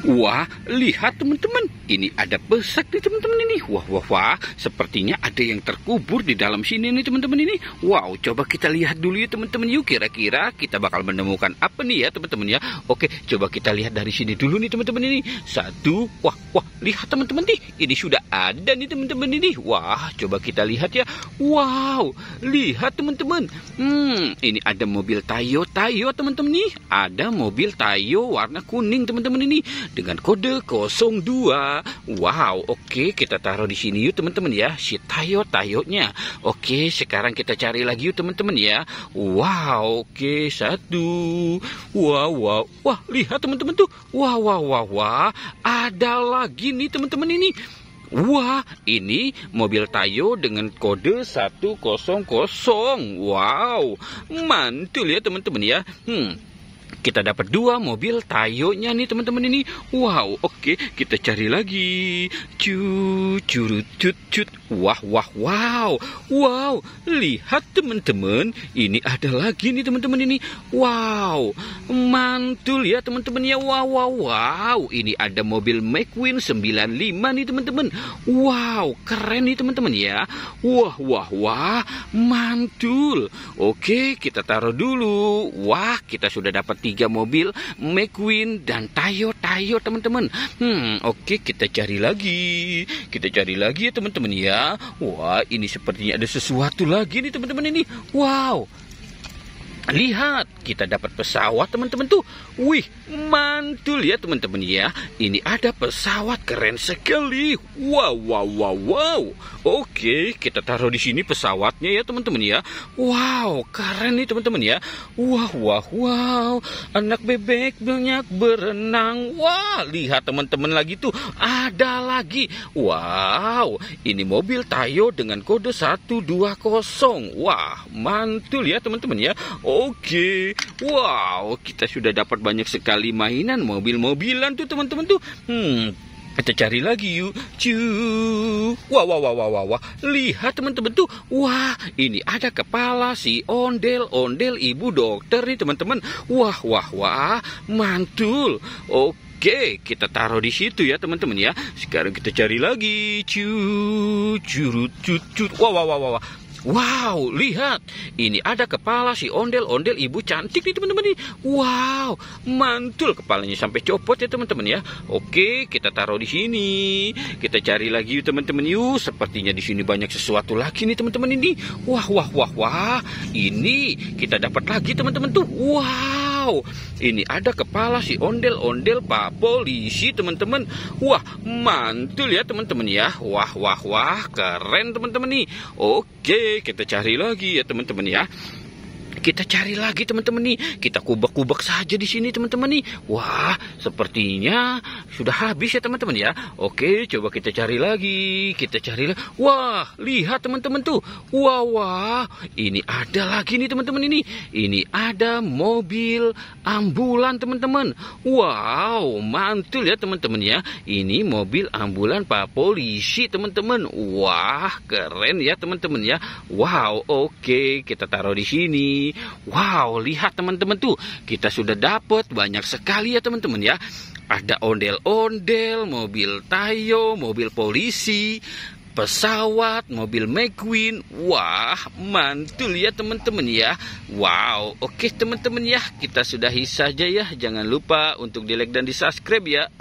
Wah, lihat teman-teman, ini ada pesek nih teman-teman ini. Wah, wah, wah, sepertinya ada yang terkubur di dalam sini nih teman-teman ini. Wow, coba kita lihat dulu ya teman-teman yuk. Kira-kira kita bakal menemukan apa nih ya teman-teman ya. Oke, coba kita lihat dari sini dulu nih teman-teman ini. Satu, wah, wah, lihat teman-teman nih. Ini sudah ada nih teman-teman ini. Wah, coba kita lihat ya. Wow, lihat teman-teman. Ini ada mobil Tayo teman-teman nih. Ada mobil Tayo warna kuning teman-teman ini dengan kode 02. Wow, oke, kita taruh di sini yuk teman-teman ya, si Tayo-nya. Oke, sekarang kita cari lagi yuk teman-teman ya. Wow, oke, satu. Wow, wow, wah, lihat teman-teman tuh. Wah, wah, wah, wah, ada lagi nih teman-teman ini. Wah, ini mobil Tayo dengan kode 100. Wow, mantul ya teman-teman ya. Kita dapat 2 mobil Tayo-nya nih teman-teman ini. Wow, oke, kita cari lagi. Curut. Wah, wah, wow. Wow, lihat teman-teman, ini ada lagi nih teman-teman ini. Wow, mantul ya teman-teman ya. Wow, wow, wow. Ini ada mobil McQueen 95 nih teman-teman. Wow, keren nih teman-teman ya. Wah, wah, wah, mantul. Oke, kita taruh dulu. Wah, kita sudah dapat 3 mobil McQueen dan Tayo teman-teman. Oke, kita cari lagi ya teman-teman ya. Wah, ini sepertinya ada sesuatu lagi nih teman-teman ini. Wow, lihat, kita dapat pesawat teman-teman tuh. Wih, mantul ya teman-teman ya. Ini ada pesawat keren sekali. Wow, wow, wow, wow. Oke, kita taruh di sini pesawatnya ya teman-teman ya. Wow, keren nih teman-teman ya. Wah, wah, wow. Anak bebek banyak berenang. Wah, lihat teman-teman lagi tuh. Ada lagi. Wow, ini mobil Tayo dengan kode 120. Wah, mantul ya teman-teman ya. Oke, wow, kita sudah dapat banyak sekali mainan mobil-mobilan tuh teman-teman tuh. Kita cari lagi yuk. Wah, wah, wah, wah, wah, wah. Lihat teman-teman tuh. Wah, ini ada kepala si ondel-ondel ibu dokter nih teman-teman. Wah, wah, wah, mantul. Oke, kita taruh di situ ya teman-teman ya. Sekarang kita cari lagi. Curut. Wah, wah, wah, wah. Wow, lihat, ini ada kepala si ondel-ondel ibu cantik nih teman-teman nih. Wow, mantul, kepalanya sampai copot ya teman-teman ya. Oke, kita taruh di sini. Kita cari lagi yuk teman-teman yuk. Sepertinya di sini banyak sesuatu lagi nih teman-teman ini. Wah, wah, wah, wah. Ini kita dapat lagi teman-teman tuh. Wow, ini ada kepala si ondel-ondel Pak Polisi teman-teman. Wah, mantul ya teman-teman ya. Wah, wah, wah, keren teman-teman nih. Oke, kita cari lagi ya teman-teman ya. Kita cari lagi teman-teman nih. Kita kubak-kubak saja di sini teman-teman nih. Wah, sepertinya sudah habis ya teman-teman ya. Oke, coba kita cari lagi. Wah, lihat teman-teman tuh. Wah, wah, ini ada lagi nih teman-teman ini. Ini ada mobil ambulan teman-teman. Wow, mantul ya teman-teman ya. Ini mobil ambulan Pak Polisi teman-teman. Wah, keren ya teman-teman ya. Wow, oke, kita taruh di sini. Wow, lihat teman-teman tuh, kita sudah dapat banyak sekali ya teman-teman ya. Ada ondel-ondel, mobil Tayo, mobil polisi, pesawat, mobil McQueen. Wah, mantul ya teman-teman ya. Wow, oke teman-teman ya, kita sudahi saja ya. Jangan lupa untuk di like dan di subscribe ya.